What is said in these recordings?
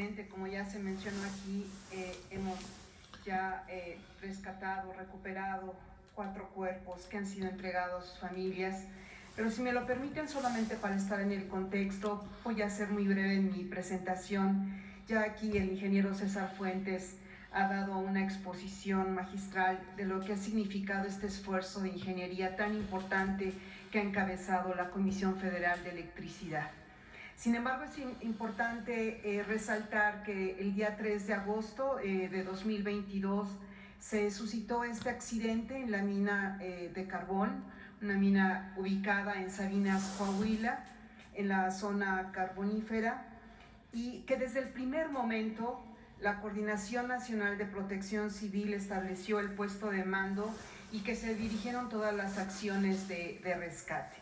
Presidente, como ya se mencionó aquí, hemos ya rescatado, recuperado 4 cuerpos que han sido entregados a sus familias, pero si me lo permiten, solamente para estar en el contexto, voy a ser muy breve en mi presentación. Ya aquí el ingeniero César Fuentes ha dado una exposición magistral de lo que ha significado este esfuerzo de ingeniería tan importante que ha encabezado la Comisión Federal de Electricidad. Sin embargo, es importante resaltar que el día 3 de agosto de 2022 se suscitó este accidente en la mina de carbón, una mina ubicada en Sabinas, Coahuila, en la zona carbonífera, y que desde el primer momento la Coordinación Nacional de Protección Civil estableció el puesto de mando y que se dirigieron todas las acciones de rescate.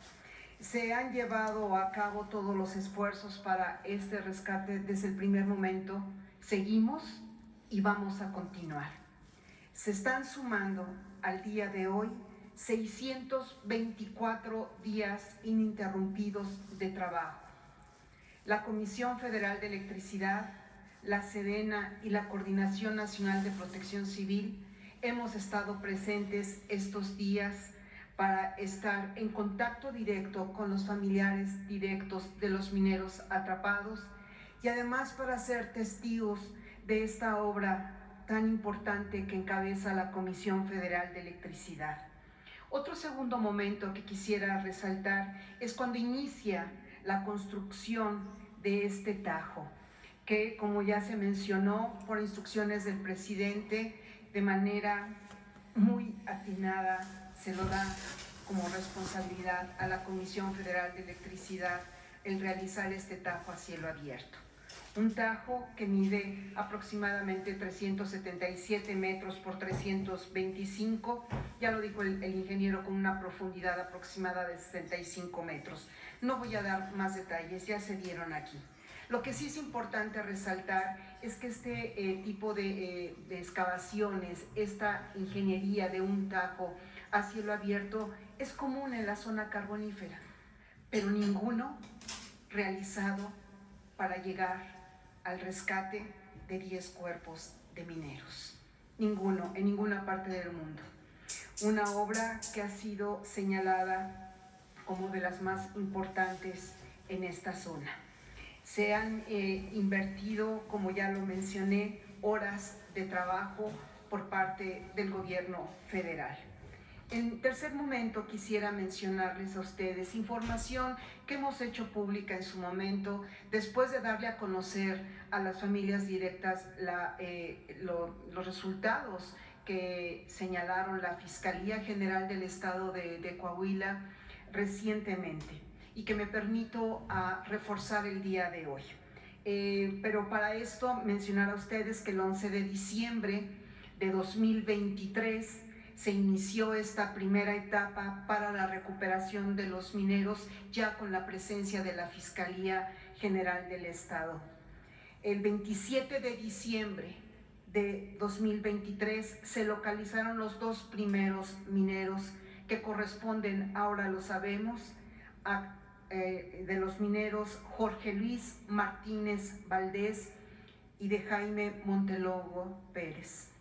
Se han llevado a cabo todos los esfuerzos para este rescate desde el primer momento. Seguimos y vamos a continuar. Se están sumando al día de hoy 624 días ininterrumpidos de trabajo. La Comisión Federal de Electricidad, la Sedena y la Coordinación Nacional de Protección Civil hemos estado presentes estos días para estar en contacto directo con los familiares directos de los mineros atrapados y además para ser testigos de esta obra tan importante que encabeza la Comisión Federal de Electricidad. Otro segundo momento que quisiera resaltar es cuando inicia la construcción de este tajo, que, como ya se mencionó, por instrucciones del presidente, de manera muy atinada, se lo da como responsabilidad a la Comisión Federal de Electricidad el realizar este tajo a cielo abierto. Un tajo que mide aproximadamente 377 metros por 325, ya lo dijo el ingeniero, con una profundidad aproximada de 65 metros. No voy a dar más detalles, ya se dieron aquí. Lo que sí es importante resaltar es que este tipo de excavaciones, esta ingeniería de un tajo a cielo abierto es común en la zona carbonífera, pero ninguno realizado para llegar al rescate de 10 cuerpos de mineros. Ninguno, en ninguna parte del mundo. Una obra que ha sido señalada como de las más importantes en esta zona. Se han invertido, como ya lo mencioné, horas de trabajo por parte del gobierno federal. En tercer momento, quisiera mencionarles a ustedes información que hemos hecho pública en su momento, después de darle a conocer a las familias directas los resultados que señalaron la Fiscalía General del Estado de Coahuila recientemente, y que me permito reforzar el día de hoy. Pero para esto mencionar a ustedes que el 11 de diciembre de 2023 se inició esta primera etapa para la recuperación de los mineros, ya con la presencia de la Fiscalía General del Estado. El 27 de diciembre de 2023 se localizaron los 2 primeros mineros que corresponden, ahora lo sabemos, de los mineros Jorge Luis Martínez Valdés y de Jaime Montelogo Pérez.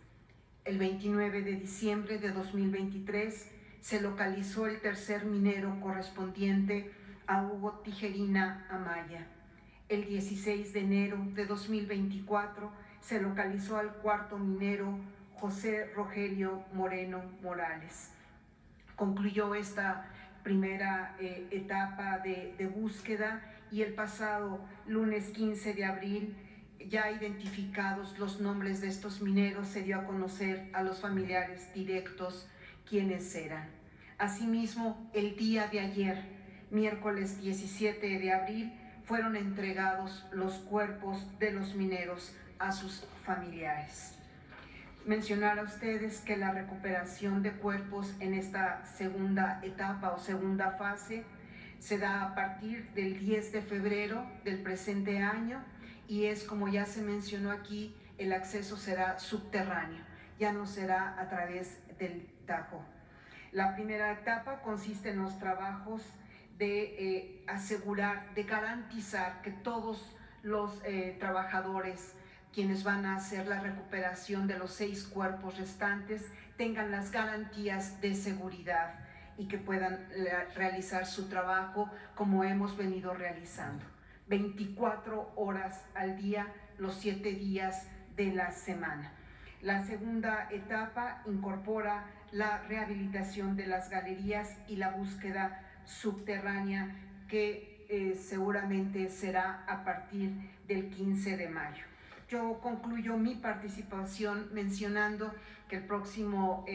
El 29 de diciembre de 2023 se localizó el tercer minero correspondiente a Hugo Tijerina Amaya. El 16 de enero de 2024 se localizó al cuarto minero José Rogelio Moreno Morales. Concluyó esta primera etapa de búsqueda y el pasado lunes 15 de abril, ya identificados los nombres de estos mineros, se dio a conocer a los familiares directos quiénes eran. Asimismo, el día de ayer, miércoles 17 de abril, fueron entregados los cuerpos de los mineros a sus familiares. Mencionar a ustedes que la recuperación de cuerpos en esta segunda etapa o segunda fase se da a partir del 10 de febrero del presente año y es, como ya se mencionó aquí, el acceso será subterráneo, ya no será a través del tajo. La primera etapa consiste en los trabajos de asegurar, de garantizar que todos los trabajadores, quienes van a hacer la recuperación de los 6 cuerpos restantes, tengan las garantías de seguridad y que puedan realizar su trabajo como hemos venido realizando. 24 horas al día, los 7 días de la semana. La segunda etapa incorpora la rehabilitación de las galerías y la búsqueda subterránea que seguramente será a partir del 15 de mayo. Yo concluyo mi participación mencionando que el próximo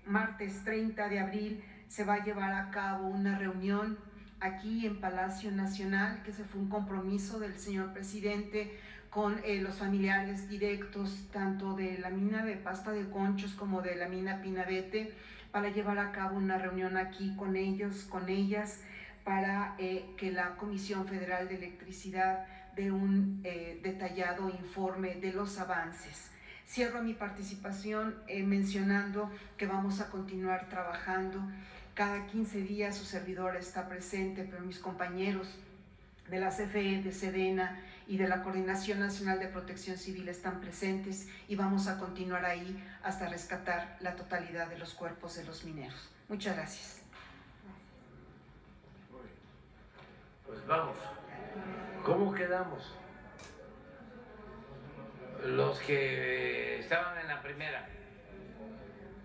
martes 30 de abril se va a llevar a cabo una reunión aquí en Palacio Nacional, que ese fue un compromiso del señor presidente con los familiares directos tanto de la mina de Pasta de Conchos como de la mina Pinabete, para llevar a cabo una reunión aquí con ellos, con ellas, para que la Comisión Federal de Electricidad dé un detallado informe de los avances. Cierro mi participación mencionando que vamos a continuar trabajando. Cada 15 días su servidora está presente, pero mis compañeros de la CFE, de Sedena y de la Coordinación Nacional de Protección Civil están presentes y vamos a continuar ahí hasta rescatar la totalidad de los cuerpos de los mineros. Muchas gracias. Pues vamos. ¿Cómo quedamos? Los que estaban en la primera.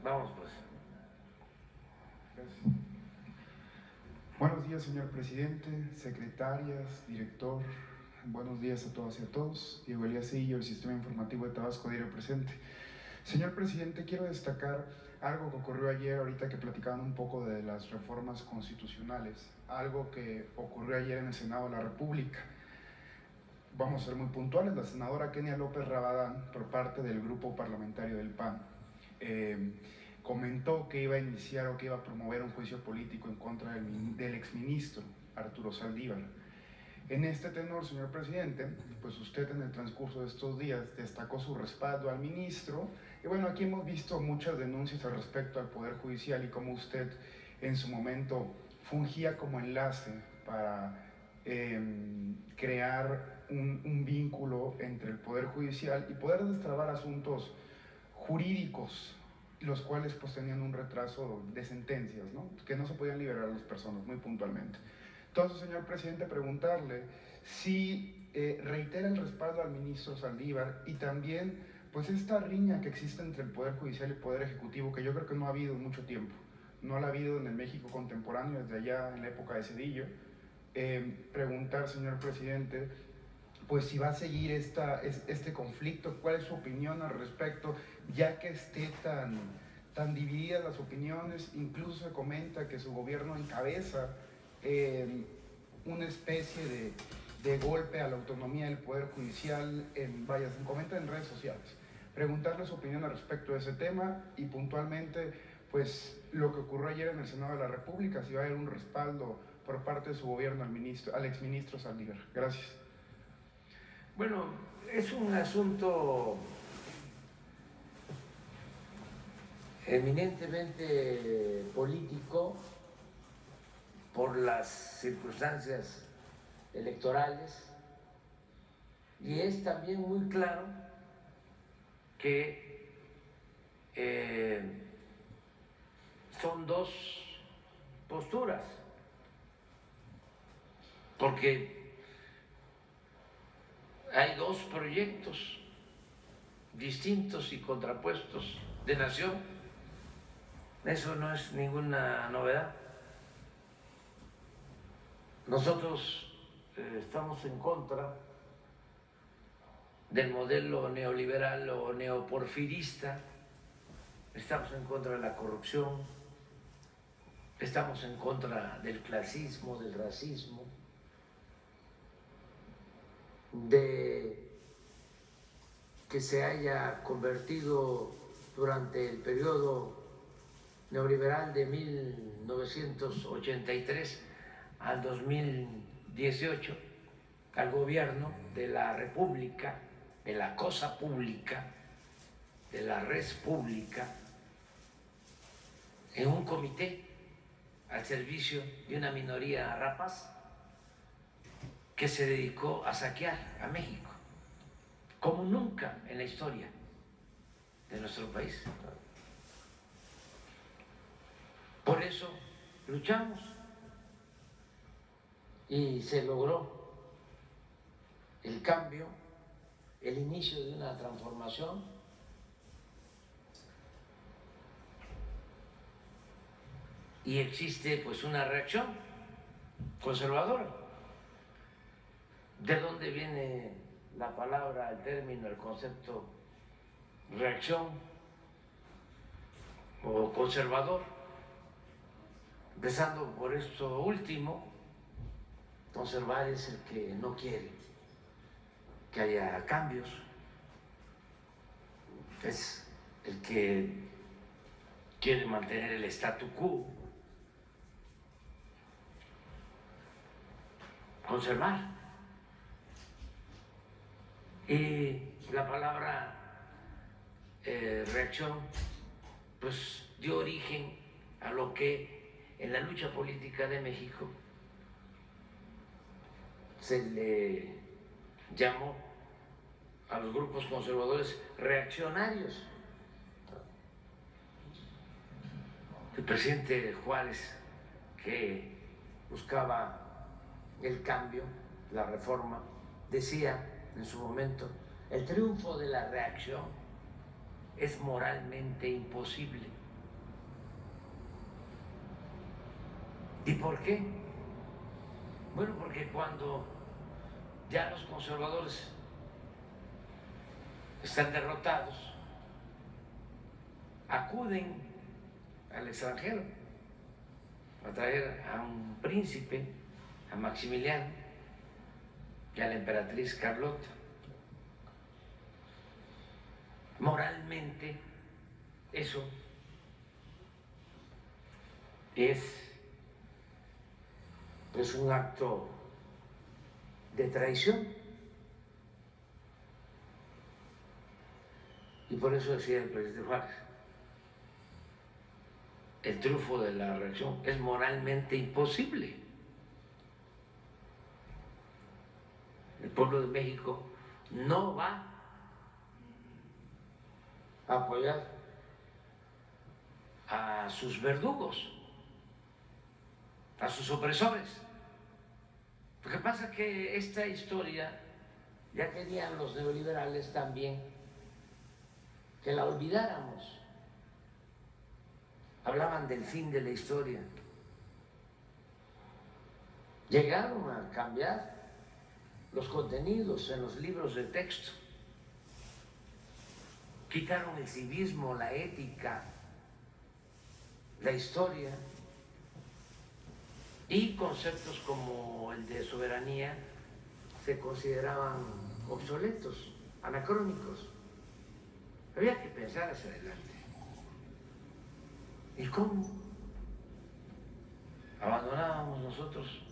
Vamos pues. Gracias. Buenos días, señor presidente, secretarias, director. Buenos días a todas y a todos. Diego Elías Illo, el Sistema Informativo de Tabasco Diario presente. Señor presidente, quiero destacar algo que ocurrió ayer, ahorita que platicaban un poco de las reformas constitucionales, algo que ocurrió ayer en el Senado de la República. Vamos a ser muy puntuales. La senadora Kenia López Rabadán, por parte del grupo parlamentario del PAN, comentó que iba a iniciar o que iba a promover un juicio político en contra del exministro Arturo Saldívar. En este tenor, señor presidente, pues usted en el transcurso de estos días destacó su respaldo al ministro, y bueno, aquí hemos visto muchas denuncias al respecto al Poder Judicial y cómo usted en su momento fungía como enlace para crear un vínculo entre el Poder Judicial y poder destrabar asuntos jurídicos, los cuales pues tenían un retraso de sentencias, ¿no? Que no se podían liberar a las personas muy puntualmente. Entonces, señor presidente, preguntarle si reitera el respaldo al ministro Saldívar y también pues esta riña que existe entre el Poder Judicial y el Poder Ejecutivo, que yo creo que no ha habido en mucho tiempo, no la ha habido en el México contemporáneo desde allá en la época de Zedillo. Preguntar, señor presidente, pues si va a seguir este conflicto, cuál es su opinión al respecto, ya que esté tan divididas las opiniones. Incluso se comenta que su gobierno encabeza una especie de golpe a la autonomía del Poder Judicial, se comenta en redes sociales. Preguntarle su opinión al respecto de ese tema y puntualmente, pues lo que ocurrió ayer en el Senado de la República, si va a haber un respaldo por parte de su gobierno al exministro Saldívar. Gracias. Bueno, es un asunto eminentemente político por las circunstancias electorales y es también muy claro que son dos posturas, porque hay dos proyectos distintos y contrapuestos de nación. Eso no es ninguna novedad. Nosotros estamos en contra del modelo neoliberal o neoporfirista, estamos en contra de la corrupción, estamos en contra del clasismo, del racismo, de que se haya convertido durante el periodo neoliberal de 1983 al 2018 al gobierno de la República, de la cosa pública, de la res pública, en un comité al servicio de una minoría rapaz que se dedicó a saquear a México, como nunca en la historia de nuestro país. Por eso luchamos y se logró el cambio, el inicio de una transformación. Y existe pues una reacción conservadora. ¿De dónde viene la palabra, el término, el concepto reacción o conservador? Empezando por esto último, conservar es el que no quiere que haya cambios, es el que quiere mantener el statu quo. Conservar. Y la palabra reacción pues dio origen a lo que en la lucha política de México se le llamó a los grupos conservadores reaccionarios. El presidente Juárez, que buscaba el cambio, la reforma, decía en su momento: el triunfo de la reacción es moralmente imposible. ¿Y por qué? Bueno, porque cuando ya los conservadores están derrotados, acuden al extranjero a traer a un príncipe, a Maximiliano y a la emperatriz Carlota. Moralmente, eso es pues un acto de traición. Y por eso decía el presidente Juárez: el triunfo de la reacción es moralmente imposible. El pueblo de México no va a apoyar a sus verdugos, a sus opresores. Lo que pasa es que esta historia ya querían los neoliberales también que la olvidáramos. Hablaban del fin de la historia. Llegaron a cambiar los contenidos en los libros de texto. Quitaron el civismo, la ética, la historia, y conceptos como el de soberanía se consideraban obsoletos, anacrónicos. Había que pensar hacia adelante. ¿Y cómo abandonábamos nosotros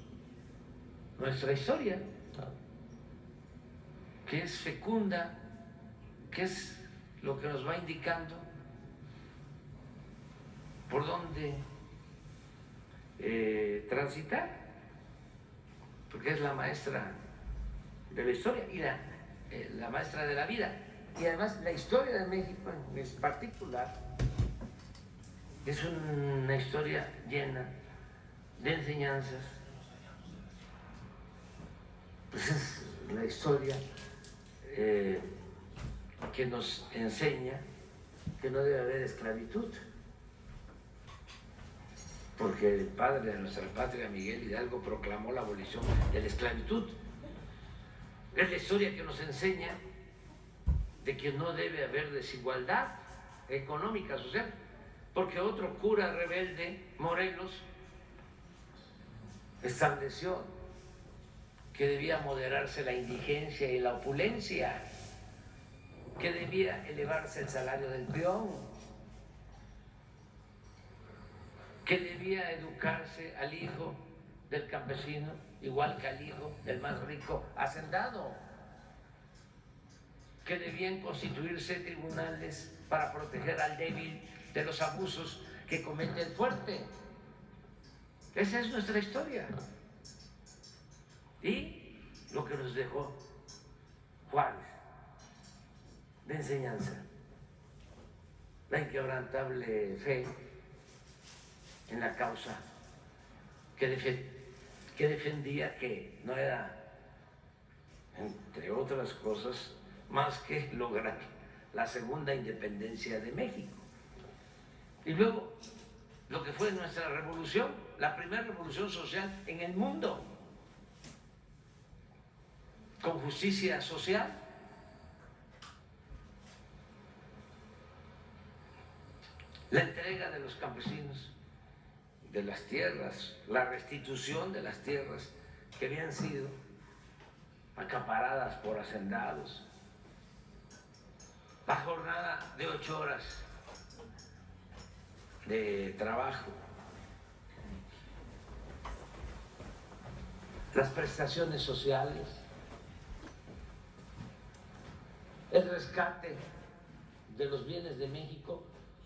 nuestra historia, que es fecunda, que es lo que nos va indicando por dónde transitar, porque es la maestra de la historia y la maestra de la vida? Y además la historia de México en particular es una historia llena de enseñanzas. Pues es la historia que nos enseña que no debe haber esclavitud, porque el padre de nuestra patria, Miguel Hidalgo, proclamó la abolición de la esclavitud. Es la historia que nos enseña de que no debe haber desigualdad económica, social, porque otro cura rebelde, Morelos, estableció que debía moderarse la indigencia y la opulencia, que debía elevarse el salario del peón, que debía educarse al hijo del campesino igual que al hijo del más rico hacendado, que debían constituirse tribunales para proteger al débil de los abusos que comete el fuerte. Esa es nuestra historia. Y lo que nos dejó Juárez de enseñanza, la inquebrantable fe en la causa que defendía, que no era, entre otras cosas, más que lograr la segunda independencia de México. Y luego, lo que fue nuestra revolución, la primera revolución social en el mundo, con justicia social. La entrega de los campesinos de las tierras, la restitución de las tierras que habían sido acaparadas por hacendados, la jornada de 8 horas de trabajo, las prestaciones sociales, el rescate de los bienes de México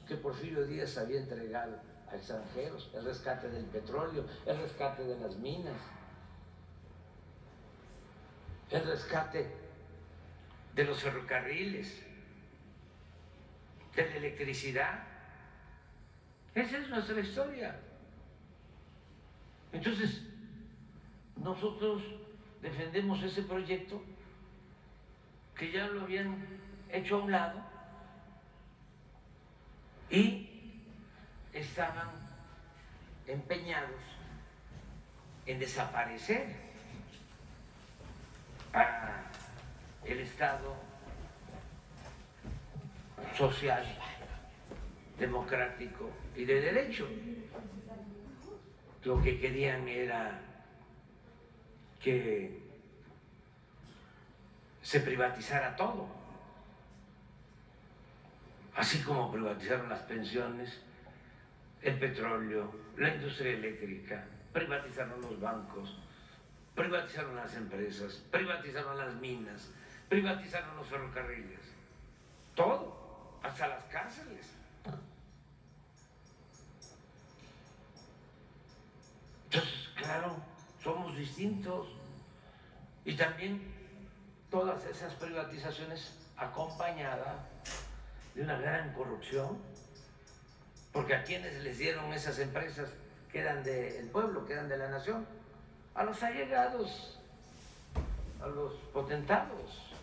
que Porfirio Díaz había entregado a extranjeros, el rescate del petróleo, el rescate de las minas, el rescate de los ferrocarriles, de la electricidad. Esa es nuestra historia. Entonces, nosotros defendemos ese proyecto que ya lo habían hecho a un lado y estaban empeñados en desaparecer el Estado social, democrático y de derecho. Lo que querían era que se privatizara todo, así como privatizaron las pensiones, el petróleo, la industria eléctrica, privatizaron los bancos, privatizaron las empresas, privatizaron las minas, privatizaron los ferrocarriles, todo, hasta las cárceles. Entonces, claro, somos distintos. Y también todas esas privatizaciones acompañadas de una gran corrupción, porque a quienes les dieron esas empresas que eran del pueblo, que eran de la nación, a los allegados, a los potentados,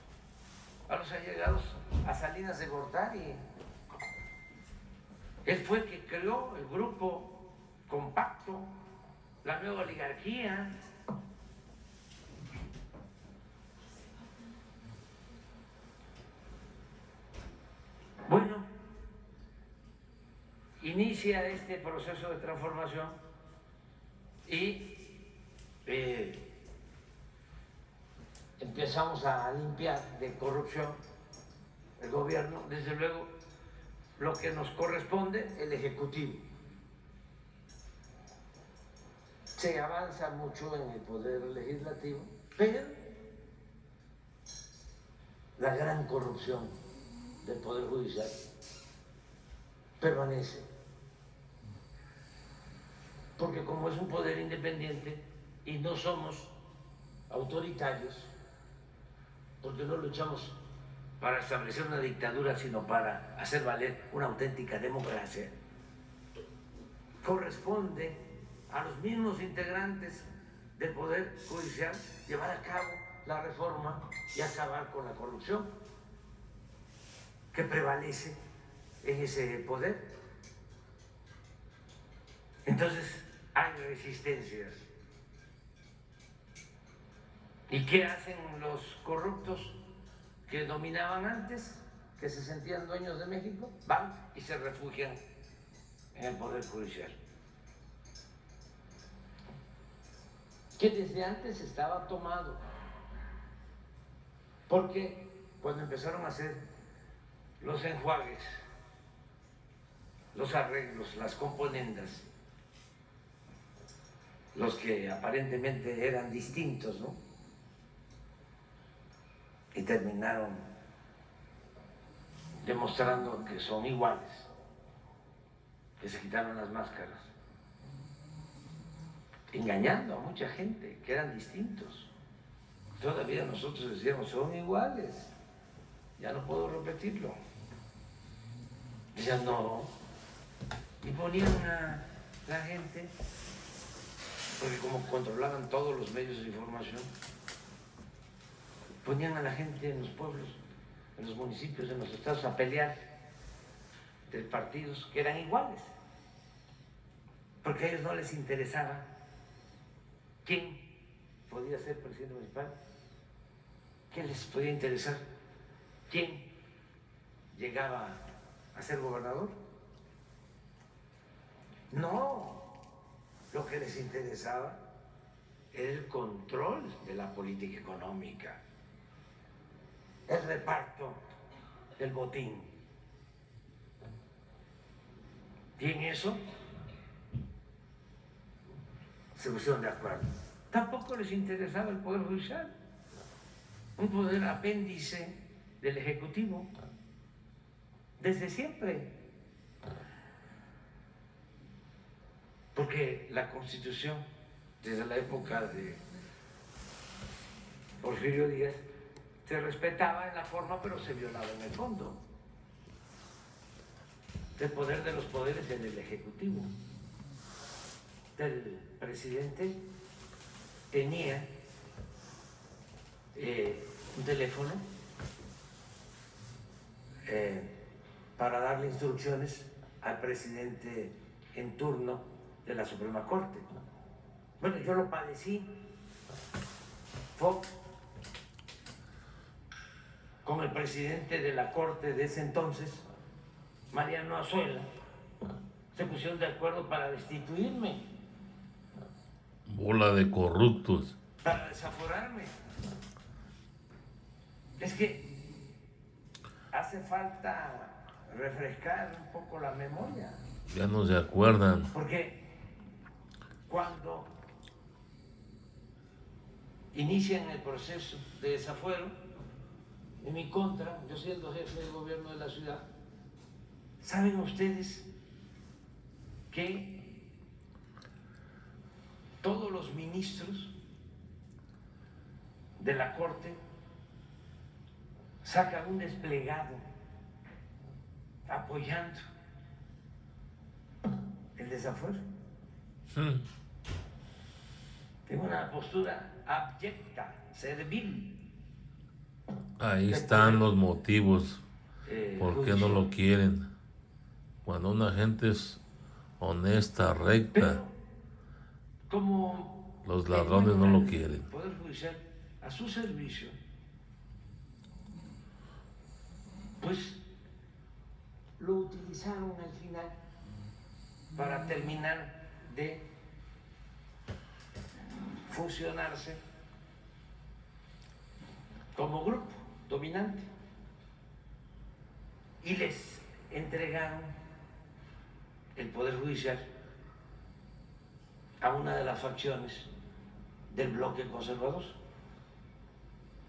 a los allegados a Salinas de Gortari. Él fue el que creó el grupo compacto, la nueva oligarquía. Bueno, inicia este proceso de transformación y empezamos a limpiar de corrupción el gobierno, desde luego lo que nos corresponde, el Ejecutivo. Se avanza mucho en el poder legislativo, pero la gran corrupción del Poder Judicial permanece. Porque como es un poder independiente y no somos autoritarios, porque no luchamos para establecer una dictadura, sino para hacer valer una auténtica democracia, corresponde a los mismos integrantes del Poder Judicial llevar a cabo la reforma y acabar con la corrupción que prevalece en ese poder. Entonces hay resistencias. ¿Y qué hacen los corruptos que dominaban antes, que se sentían dueños de México? Van y se refugian en el Poder Judicial, que desde antes estaba tomado, porque cuando empezaron a hacer los enjuagues, los arreglos, las componendas, los que aparentemente eran distintos, ¿no? Y terminaron demostrando que son iguales, que se quitaron las máscaras, engañando a mucha gente que eran distintos. Todavía nosotros decíamos, son iguales. Ya no puedo repetirlo. Decían, no. Y ponían a la gente, porque como controlaban todos los medios de información, ponían a la gente en los pueblos, en los municipios, en los estados a pelear de partidos que eran iguales, porque a ellos no les interesaba quién podía ser presidente municipal, qué les podía interesar, quién llegaba a ser gobernador. No, lo que les interesaba era el control de la política económica, el reparto del botín. Y en eso se pusieron de acuerdo. Tampoco les interesaba el Poder Judicial, un poder apéndice del Ejecutivo, desde siempre. Porque la Constitución, desde la época de Porfirio Díaz, se respetaba en la forma, pero se violaba en el fondo. El poder de los poderes en el Ejecutivo. El presidente tenía un teléfono para darle instrucciones al presidente en turno de la Suprema Corte. Bueno, yo lo padecí. Fue con el presidente de la Corte de ese entonces, Mariano Azuela. Se pusieron de acuerdo para destituirme, Bola de corruptos. para desaforarme. Es que hace falta refrescar un poco la memoria. Ya no se acuerdan. Porque cuando inician el proceso de desafuero en mi contra, yo siendo jefe de gobierno de la ciudad, ¿saben ustedes que todos los ministros de la Corte sacan un desplegado apoyando el desafuero? En una postura abyecta, servil. Ahí están los motivos por qué no judicial. lo quieren. Cuando una gente es honesta, recta, Pero como los ladrones no lo el quieren. Poder Judicial a su servicio, pues lo utilizaron al final para terminar de fusionarse como grupo dominante y les entregaron el Poder Judicial a una de las facciones del bloque conservador,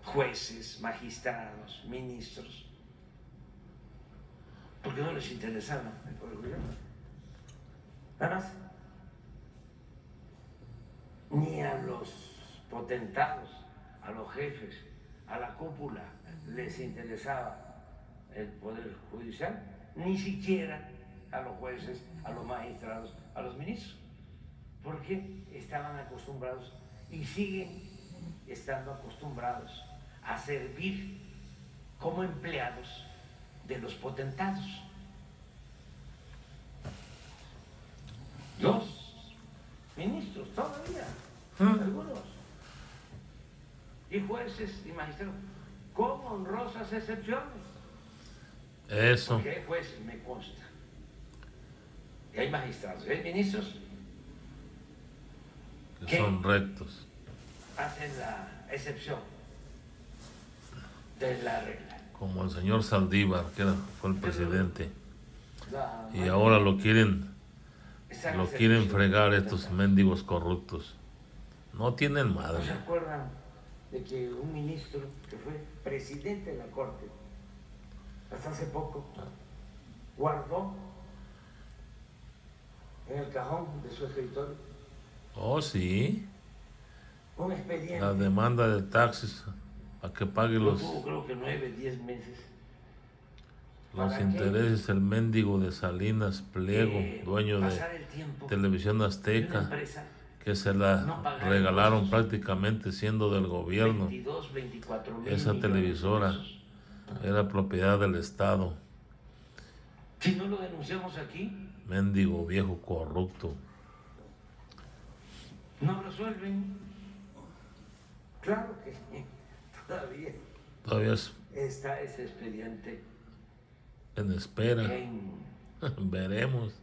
jueces, magistrados, ministros, porque no les interesaba el Poder Judicial. Nada más, ni a los potentados, a los jefes, a la cúpula les interesaba el Poder Judicial, ni siquiera a los jueces, a los magistrados, a los ministros, porque estaban acostumbrados y siguen estando acostumbrados a servir como empleados de los potentados. Los ministros todavía, algunos, y jueces y magistrados, con honrosas excepciones. Eso. Porque hay jueces, me consta, y hay magistrados, y hay ministros Que son rectos. hacen la excepción de la regla. Como el señor Saldívar, fue el presidente. La Y ahora lo quieren está en Lo el quieren servicio fregar de estos la- mendigos corruptos. No tienen ¿No se madre. acuerdan de que un ministro que fue presidente de la Corte hasta hace poco guardó en el cajón de su escritorio Oh, sí. un expediente. La demanda de taxis a que pague Lo los, tuvo, creo que 9, 10 meses. los ¿Para qué? intereses, el mendigo de Salinas Pliego, dueño de Pasar el tiempo Televisión de una Azteca, empresa, que se no la pagar regalaron impuestos. prácticamente siendo del gobierno. 22, 24 mil Esa millones de televisora pesos. era propiedad del Estado. Si no lo denunciamos aquí, Mendigo viejo corrupto. no resuelven. Claro que todavía Todavía es está ese expediente en espera. en Veremos.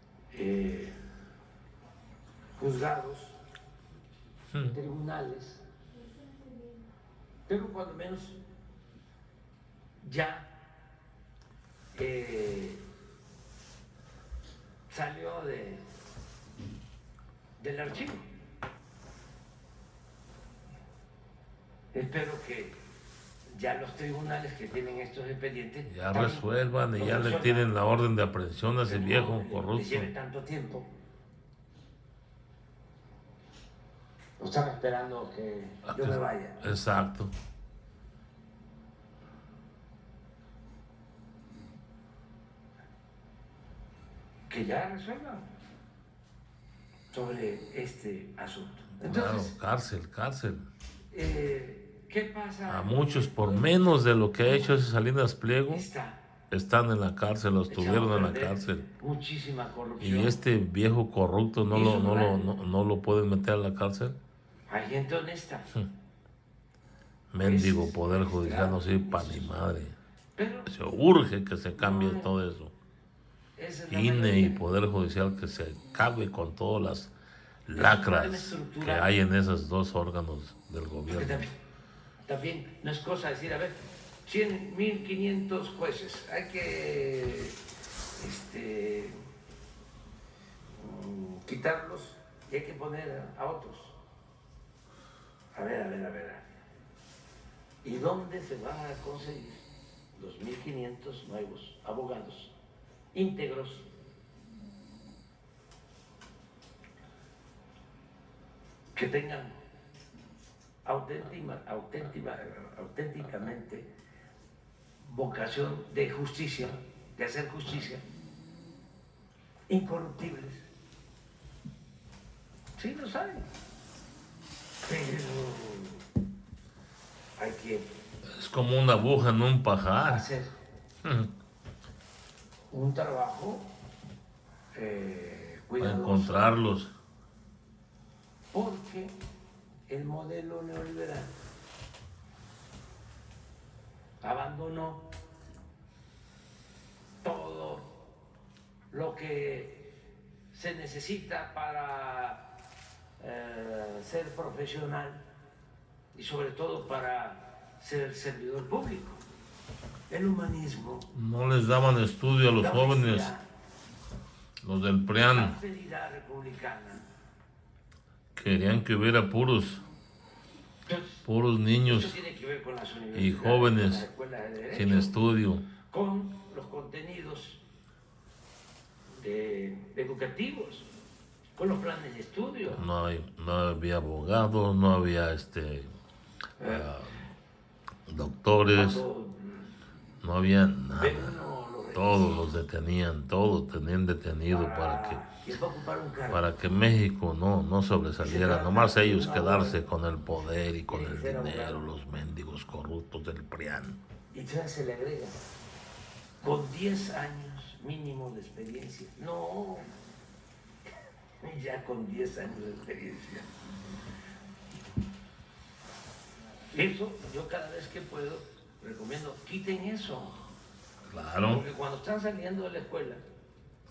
juzgados, tribunales, pero cuando menos ya salió del archivo. Espero que ya los tribunales que tienen estos expedientes Ya tan resuelvan y ya le profesionales, tienen la orden de aprehensión a ese que no viejo les corrupto. lleve tanto tiempo. No están esperando que yo me vaya. Exacto. Que ya resuelvan sobre este asunto. Claro, Entonces, cárcel. ¿qué pasa? A muchos por menos de lo que ha hecho ese Salinas Pliego Está están en la cárcel, los echado tuvieron a en la perder cárcel. muchísima corrupción. Y este viejo corrupto no lo pueden meter a la cárcel. Hay gente honesta. Mendigo poder judicial no sirve para ni madre. Pero Se urge que se cambie todo eso. esa es la INE y mayoría. Poder Judicial que se acabe con todas las problema lacras que estructural. hay en esos dos órganos del Porque gobierno. también no es cosa decir, a ver, 100, 1500 jueces, hay que quitarlos y hay que poner a otros. A ver. ¿Y dónde se van a conseguir los 1500 nuevos abogados íntegros? Que tengan auténticamente vocación de justicia, de hacer justicia, incorruptibles. Sí, lo saben, pero hay que Es como una aguja en un pajar. hacer un trabajo Para cuidadoso, encontrarlos. porque el modelo neoliberal abandonó todo lo que se necesita para ser profesional y sobre todo para ser servidor público. El humanismo, No les daban estudio a los la jóvenes, honestidad, los del la PRIAN. austeridad republicana. Querían que hubiera puros Entonces, niños eso tiene que ver con las y universidades, jóvenes con las escuelas de derecho, sin estudio. con los contenidos educativos, con los planes de estudio. No había abogados, no había doctores, Cuando no había ve nada. uno los Todos los detenían, todos tenían detenido ¿quién va a ocupar un cargo? para que México no sobresaliera, nomás ellos quedarse con el poder y con el dinero, los mendigos corruptos del PRIAN. Y entonces se le agrega con 10 años mínimo de experiencia. No, ya con 10 años de experiencia. Eso, yo cada vez que puedo, recomiendo, quiten eso. Claro, Porque cuando están saliendo de la escuela,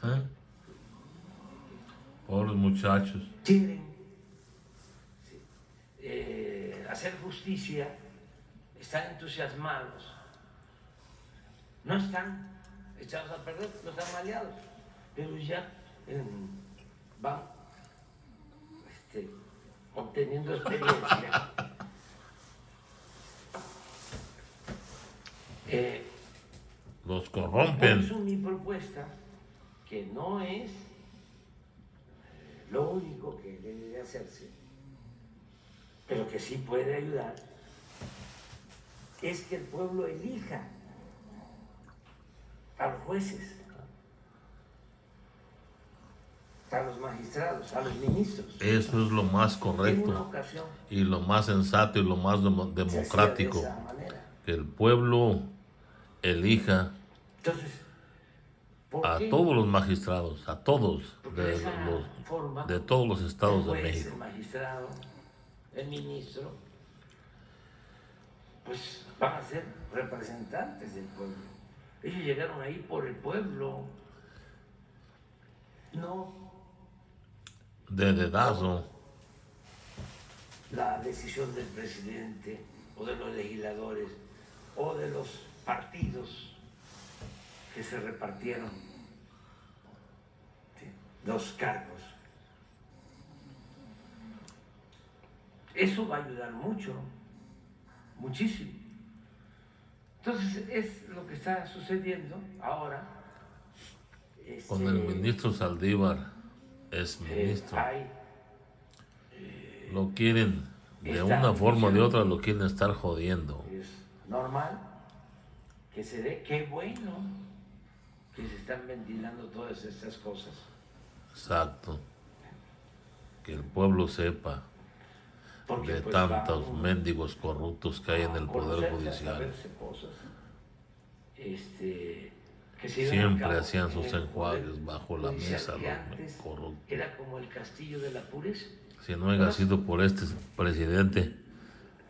¿eh? Pobres muchachos. quieren hacer justicia, están entusiasmados, no están echados a perder, no están maleados, pero ya van obteniendo experiencia. Los Por corrompen. eso mi propuesta, que no es lo único que debe de hacerse, Pero que sí puede ayudar es que el pueblo elija a los jueces, a los magistrados, a los ministros. Eso es lo más En una correcto ocasión y lo más sensato y lo más se hacía democrático. de esa manera. Que el pueblo elija Entonces, ¿por a qué? todos los magistrados, a todos, Porque de esa los, forma, de todos los estados el de juez, México. el magistrado, el ministro, pues van a ser representantes del pueblo. Ellos llegaron ahí por el pueblo, no De dedazo. la decisión del presidente o de los legisladores o de los partidos que se repartieron, ¿sí?, los cargos. Eso va a ayudar mucho, muchísimo. Entonces es lo que está sucediendo ahora. Con el ministro Saldívar, es ministro. Hay Lo quieren, de esta una forma o de visión. otra, lo quieren estar jodiendo. Es normal que se dé, qué bueno que se están ventilando todas estas cosas. Exacto. Que el pueblo sepa Porque, de pues, tantos va uno mendigos corruptos que hay en el Poder conocerse, a Judicial. saberse cosas, que se llevan a Siempre cabo hacían en sus el enjuagues Poder bajo la Judicial, mesa que los antes corruptos. era como el castillo de la pureza. Si no hubiera sido por este presidente,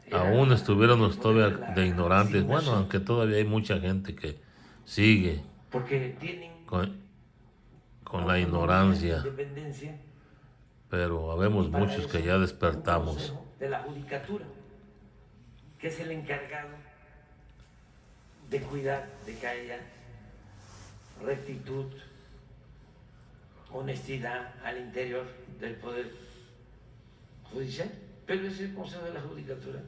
Era aún estuviéramos el todavía poder de la de ignorantes. Bueno, resignación. aunque todavía hay mucha gente que sigue Porque tienen con la autonomía, ignorancia, independencia. pero habemos Y para muchos que eso, ya un despertamos. consejo de la judicatura, que es el encargado de cuidar de que haya rectitud, honestidad al interior del Poder Judicial. Pero ese Consejo de la Judicatura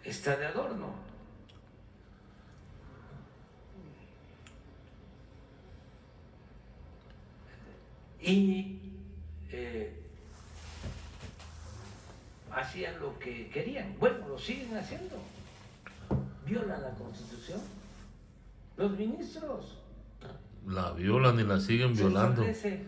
está de adorno. Y hacían lo que querían. Bueno, lo siguen haciendo. Violan la Constitución. Los ministros La violan y la siguen se violando. establece.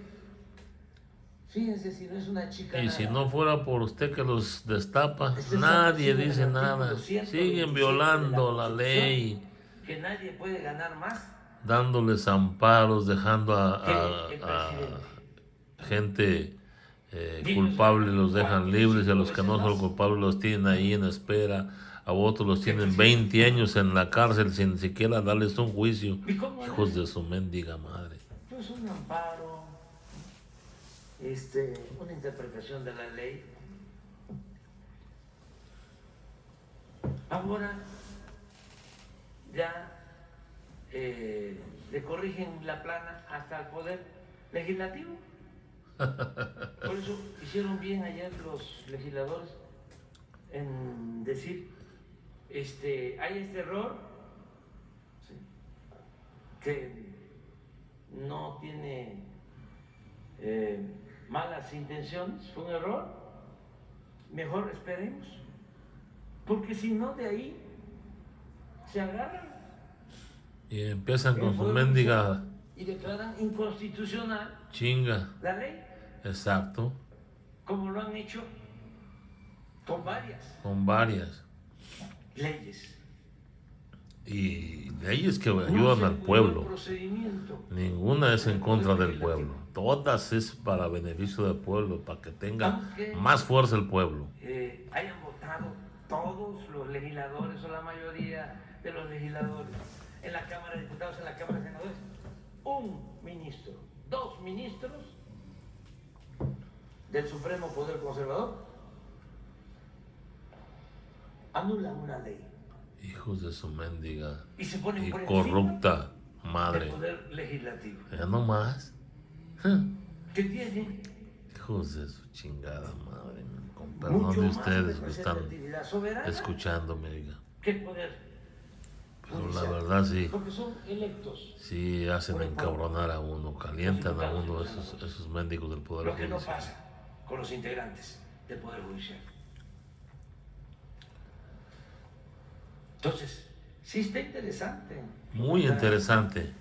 Fíjense si no es una chica. Y si no fuera por usted que los destapa, Este es nadie el dice artículo nada. 127 Siguen de violando la Constitución, ley, que nadie puede ganar más dándoles amparos, dejando que a el presidente. gente culpable, los dejan libres, y a los que no son culpables los tienen ahí en espera, a otros los tienen 20 años en la cárcel sin siquiera darles un juicio. ¿Y cómo es? Hijos de su mendiga madre. Pues un amparo, una interpretación de la ley. Ahora ya le corrigen la plana hasta el Poder Legislativo. Por eso hicieron bien ayer los legisladores en decir, hay este error, ¿sí?, que no tiene malas intenciones, fue un error, mejor esperemos, porque si no, de ahí se agarran Y empiezan con el su Poder mendiga Judicial y declaran inconstitucional chinga. la ley, Exacto, como lo han hecho con con varias. leyes. Y leyes que No ayudan se al cuidó el pueblo. procedimiento. Ninguna es en contra del pueblo. Todas es para beneficio del pueblo, para que tenga Aunque más fuerza el pueblo. hayan votado todos los legisladores o la mayoría de los legisladores en la Cámara de Diputados, en la Cámara de Senadores, un ministro, 2 ministros del Supremo Poder Conservador anulan una ley Hijos de su mendiga y se ponen y por corrupta encima madre. del Poder Legislativo. Ya no más. ¿Qué tiene? Hijos de su chingada madre. Con perdón Mucho de más ustedes que están representatividad soberana escuchándome. Oiga. que el Poder Pero la Judicial. verdad sí. Porque son electos. Sí, hacen encabronar a uno, calientan a uno esos mendigos del Poder Lo que no Judicial. pasa con los integrantes del Poder Judicial. Entonces, sí está interesante. Muy interesante.